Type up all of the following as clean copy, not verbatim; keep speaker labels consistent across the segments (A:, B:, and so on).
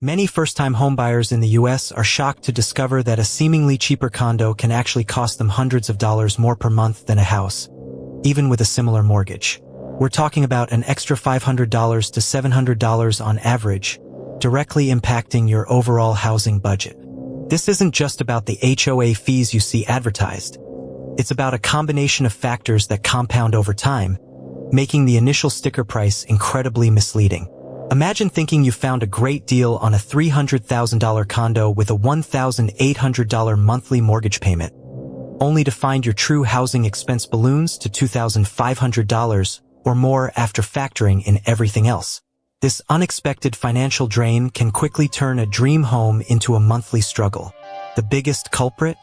A: Many first-time homebuyers in the US are shocked to discover that a seemingly cheaper condo can actually cost them hundreds of dollars more per month than a house, even with a similar mortgage. We're talking about an extra $500 to $700 on average, directly impacting your overall housing budget. This isn't just about the HOA fees you see advertised. It's about a combination of factors that compound over time, making the initial sticker price incredibly misleading. Imagine thinking you found a great deal on a $300,000 condo with a $1,800 monthly mortgage payment, only to find your true housing expense balloons to $2,500 or more after factoring in everything else. This unexpected financial drain can quickly turn a dream home into a monthly struggle. The biggest culprit?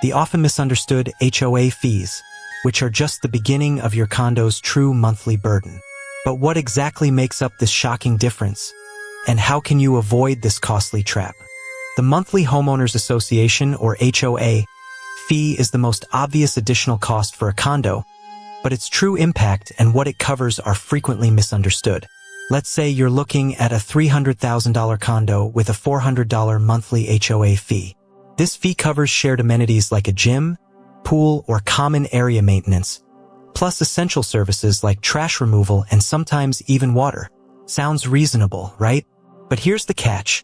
A: The often misunderstood HOA fees, which are just the beginning of your condo's true monthly burden. But what exactly makes up this shocking difference? And how can you avoid this costly trap? The Monthly Homeowners Association, or HOA, fee is the most obvious additional cost for a condo, but its true impact and what it covers are frequently misunderstood. Let's say you're looking at a $300,000 condo with a $400 monthly HOA fee. This fee covers shared amenities like a gym, pool, or common area maintenance, plus essential services like trash removal and sometimes even water. Sounds reasonable, right? But here's the catch.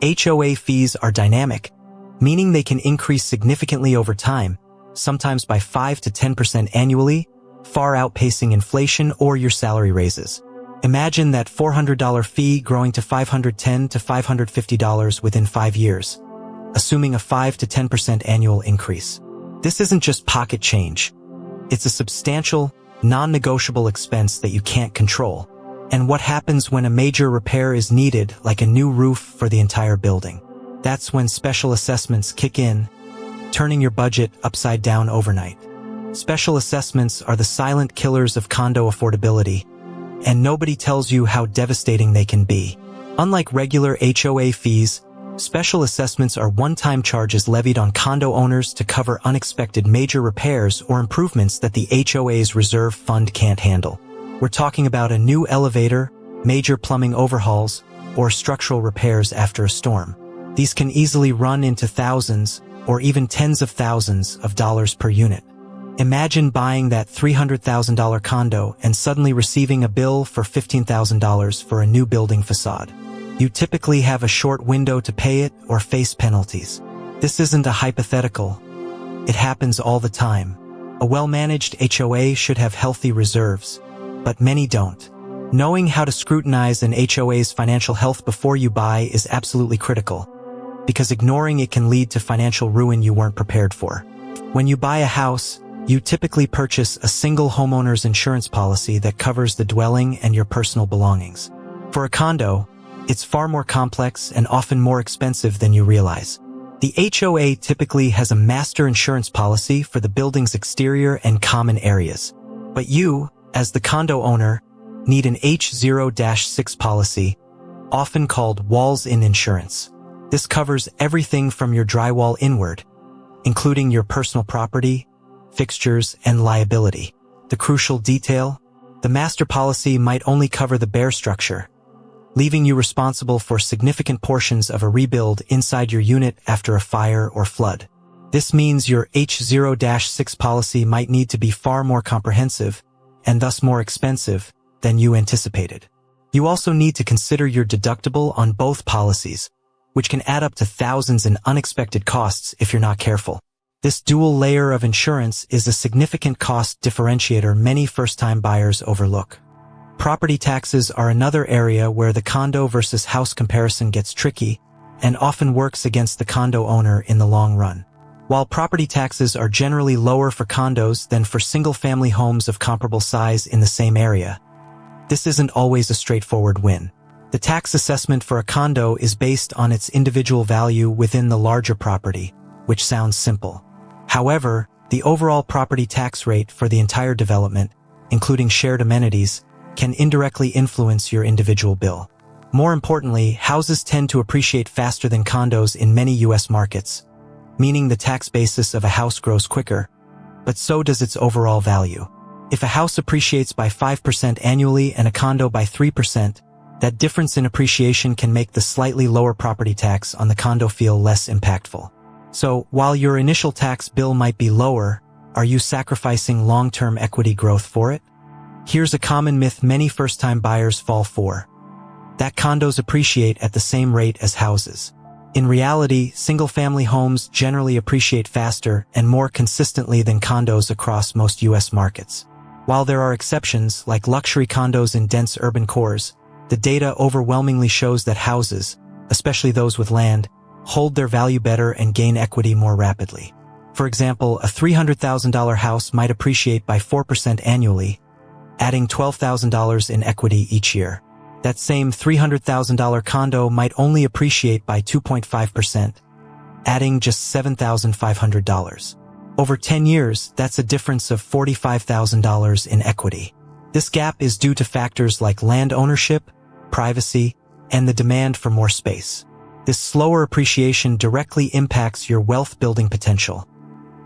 A: HOA fees are dynamic, meaning they can increase significantly over time, sometimes by 5 to 10% annually, far outpacing inflation or your salary raises. Imagine that $400 fee growing to $510 to $550 within 5 years, assuming a 5 to 10% annual increase. This isn't just pocket change. It's a substantial, non-negotiable expense that you can't control. And what happens when a major repair is needed, like a new roof for the entire building? That's when special assessments kick in, turning your budget upside down overnight. Special assessments are the silent killers of condo affordability, and nobody tells you how devastating they can be. Unlike regular HOA fees, special assessments are one-time charges levied on condo owners to cover unexpected major repairs or improvements that the HOA's reserve fund can't handle. We're talking about a new elevator, major plumbing overhauls, or structural repairs after a storm. These can easily run into thousands or even tens of thousands of dollars per unit. Imagine buying that $300,000 condo and suddenly receiving a bill for $15,000 for a new building facade. You typically have a short window to pay it or face penalties. This isn't a hypothetical. It happens all the time. A well-managed HOA should have healthy reserves, but many don't. Knowing how to scrutinize an HOA's financial health before you buy is absolutely critical, because ignoring it can lead to financial ruin you weren't prepared for. When you buy a house, you typically purchase a single homeowner's insurance policy that covers the dwelling and your personal belongings. For a condo, it's far more complex and often more expensive than you realize. The HOA typically has a master insurance policy for the building's exterior and common areas. But you, as the condo owner, need an H0-6 policy, often called walls-in insurance. This covers everything from your drywall inward, including your personal property, fixtures, and liability. The crucial detail? The master policy might only cover the bare structure, leaving you responsible for significant portions of a rebuild inside your unit after a fire or flood. This means your H0-6 policy might need to be far more comprehensive, and thus more expensive, than you anticipated. You also need to consider your deductible on both policies, which can add up to thousands in unexpected costs if you're not careful. This dual layer of insurance is a significant cost differentiator many first-time buyers overlook. Property taxes are another area where the condo versus house comparison gets tricky and often works against the condo owner in the long run. While property taxes are generally lower for condos than for single-family homes of comparable size in the same area, this isn't always a straightforward win. The tax assessment for a condo is based on its individual value within the larger property, which sounds simple. However, the overall property tax rate for the entire development, including shared amenities, can indirectly influence your individual bill. More importantly, houses tend to appreciate faster than condos in many U.S. markets, meaning the tax basis of a house grows quicker, but so does its overall value. If a house appreciates by 5% annually and a condo by 3%, That difference in appreciation can make the slightly lower property tax on the condo feel less impactful. So, while your initial tax bill might be lower, are you sacrificing long-term equity growth for it? Here's a common myth many first-time buyers fall for: that condos appreciate at the same rate as houses. In reality, single-family homes generally appreciate faster and more consistently than condos across most U.S. markets. While there are exceptions, like luxury condos in dense urban cores, the data overwhelmingly shows that houses, especially those with land, hold their value better and gain equity more rapidly. For example, a $300,000 house might appreciate by 4% annually, adding $12,000 in equity each year. That same $300,000 condo might only appreciate by 2.5%, adding just $7,500. Over 10 years, that's a difference of $45,000 in equity. This gap is due to factors like land ownership, privacy, and the demand for more space. This slower appreciation directly impacts your wealth building potential,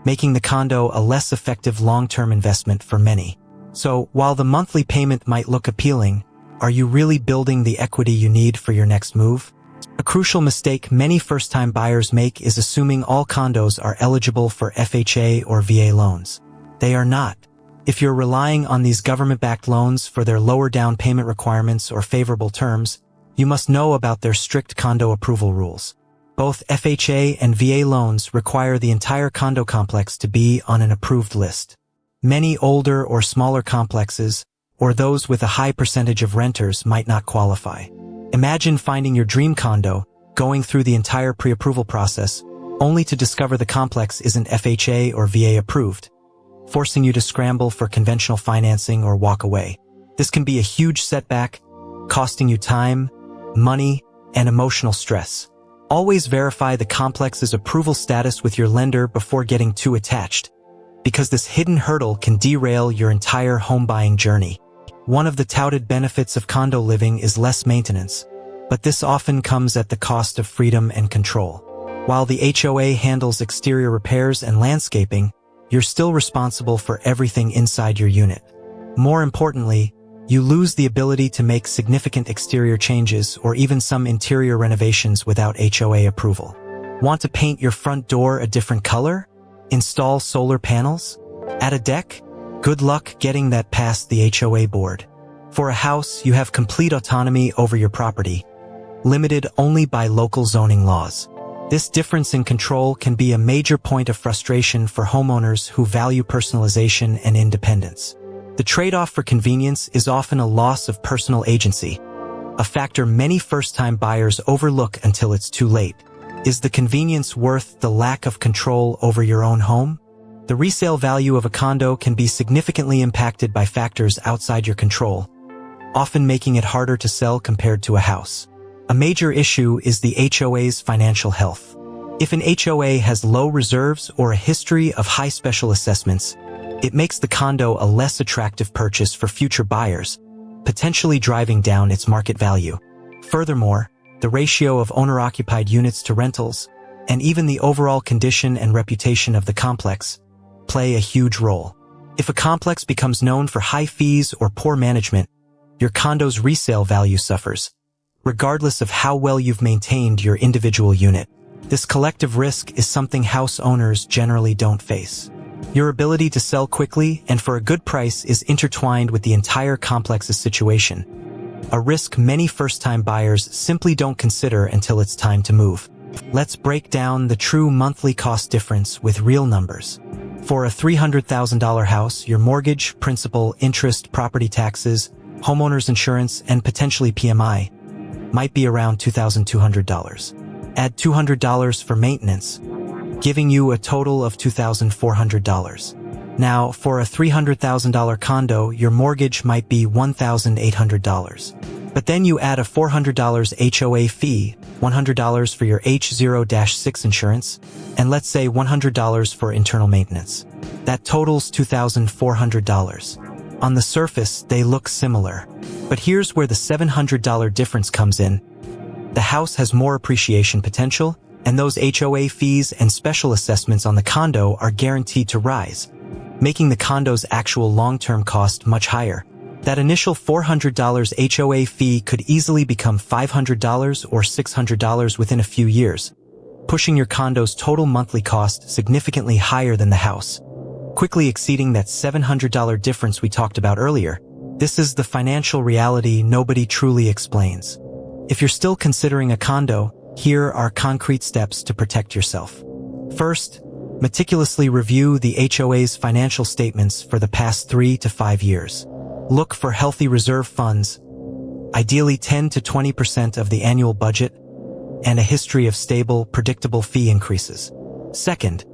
A: making the condo a less effective long-term investment for many. So, while the monthly payment might look appealing, are you really building the equity you need for your next move? A crucial mistake many first-time buyers make is assuming all condos are eligible for FHA or VA loans. They are not. If you're relying on these government-backed loans for their lower down payment requirements or favorable terms, you must know about their strict condo approval rules. Both FHA and VA loans require the entire condo complex to be on an approved list. Many older or smaller complexes, or those with a high percentage of renters, might not qualify. Imagine finding your dream condo, going through the entire pre-approval process, only to discover the complex isn't FHA or VA approved, forcing you to scramble for conventional financing or walk away. This can be a huge setback, costing you time, money, and emotional stress. Always verify the complex's approval status with your lender before getting too attached, because this hidden hurdle can derail your entire home buying journey. One of the touted benefits of condo living is less maintenance, but this often comes at the cost of freedom and control. While the HOA handles exterior repairs and landscaping, you're still responsible for everything inside your unit. More importantly, you lose the ability to make significant exterior changes or even some interior renovations without HOA approval. Want to paint your front door a different color? Install solar panels? Add a deck? Good luck getting that past the HOA board. For a house, you have complete autonomy over your property, limited only by local zoning laws. This difference in control can be a major point of frustration for homeowners who value personalization and independence. The trade-off for convenience is often a loss of personal agency, a factor many first-time buyers overlook until it's too late. Is the convenience worth the lack of control over your own home? The resale value of a condo can be significantly impacted by factors outside your control, often making it harder to sell compared to a house. A major issue is the HOA's financial health. If an HOA has low reserves or a history of high special assessments, it makes the condo a less attractive purchase for future buyers, potentially driving down its market value. Furthermore, the ratio of owner-occupied units to rentals, and even the overall condition and reputation of the complex, play a huge role. If a complex becomes known for high fees or poor management, your condo's resale value suffers, regardless of how well you've maintained your individual unit. This collective risk is something house owners generally don't face. Your ability to sell quickly and for a good price is intertwined with the entire complex's situation, a risk many first-time buyers simply don't consider until it's time to move. Let's break down the true monthly cost difference with real numbers. For a $300,000 house, your mortgage, principal, interest, property taxes, homeowner's insurance, and potentially PMI might be around $2,200. Add $200 for maintenance, giving you a total of $2,400. Now, for a $300,000 condo, your mortgage might be $1,800. But then you add a $400 HOA fee, $100 for your H0-6 insurance, and let's say $100 for internal maintenance. That totals $2,400. On the surface, they look similar. But here's where the $700 difference comes in. The house has more appreciation potential, and those HOA fees and special assessments on the condo are guaranteed to rise, making the condo's actual long-term cost much higher. That initial $400 HOA fee could easily become $500 or $600 within a few years, pushing your condo's total monthly cost significantly higher than the house, quickly exceeding that $700 difference we talked about earlier. This is the financial reality nobody truly explains. If you're still considering a condo, here are concrete steps to protect yourself. First, meticulously review the HOA's financial statements for the past 3 to 5 years. Look for healthy reserve funds, ideally 10 to 20% of the annual budget, and a history of stable, predictable fee increases. Second,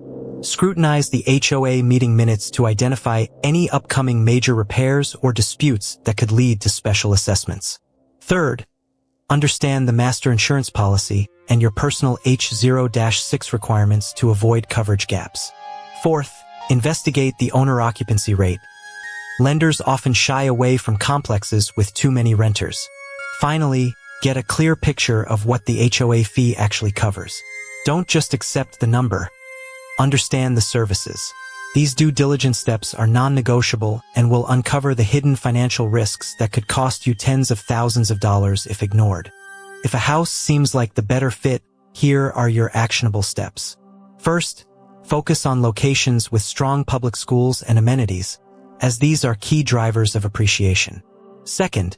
A: scrutinize the HOA meeting minutes to identify any upcoming major repairs or disputes that could lead to special assessments. Third, understand the master insurance policy and your personal H0-6 requirements to avoid coverage gaps. Fourth, investigate the owner occupancy rate. Lenders often shy away from complexes with too many renters. Finally, get a clear picture of what the HOA fee actually covers. Don't just accept the number. Understand the services. These due diligence steps are non-negotiable and will uncover the hidden financial risks that could cost you tens of thousands of dollars if ignored. If a house seems like the better fit, here are your actionable steps. First, focus on locations with strong public schools and amenities, as these are key drivers of appreciation. Second,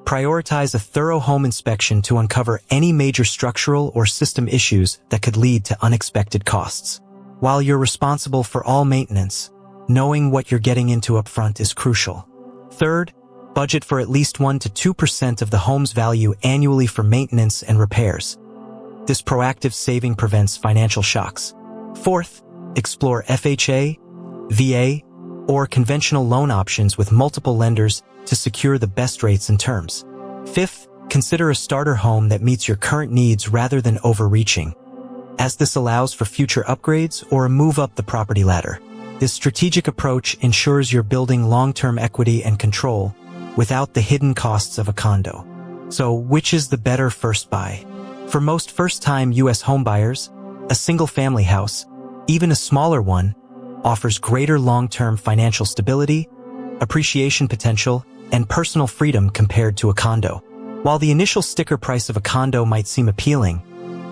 A: prioritize a thorough home inspection to uncover any major structural or system issues that could lead to unexpected costs. While you're responsible for all maintenance, knowing what you're getting into upfront is crucial. Third, budget for at least 1 to 2% of the home's value annually for maintenance and repairs. This proactive saving prevents financial shocks. Fourth, explore FHA, VA, or conventional loan options with multiple lenders to secure the best rates and terms. Fifth, consider a starter home that meets your current needs rather than overreaching, as this allows for future upgrades or a move up the property ladder. This strategic approach ensures you're building long-term equity and control without the hidden costs of a condo. So, which is the better first buy? For most first-time U.S. homebuyers, a single-family house, even a smaller one, offers greater long-term financial stability, appreciation potential, and personal freedom compared to a condo. While the initial sticker price of a condo might seem appealing,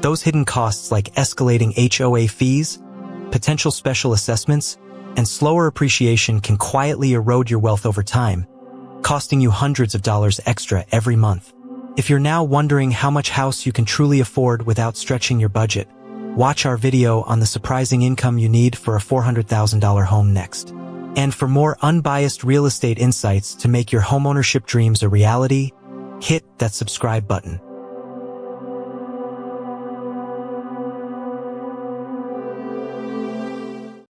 A: those hidden costs like escalating HOA fees, potential special assessments, and slower appreciation can quietly erode your wealth over time, costing you hundreds of dollars extra every month. If you're now wondering how much house you can truly afford without stretching your budget, watch our video on the surprising income you need for a $400,000 home next. And for more unbiased real estate insights to make your homeownership dreams a reality, hit that subscribe button.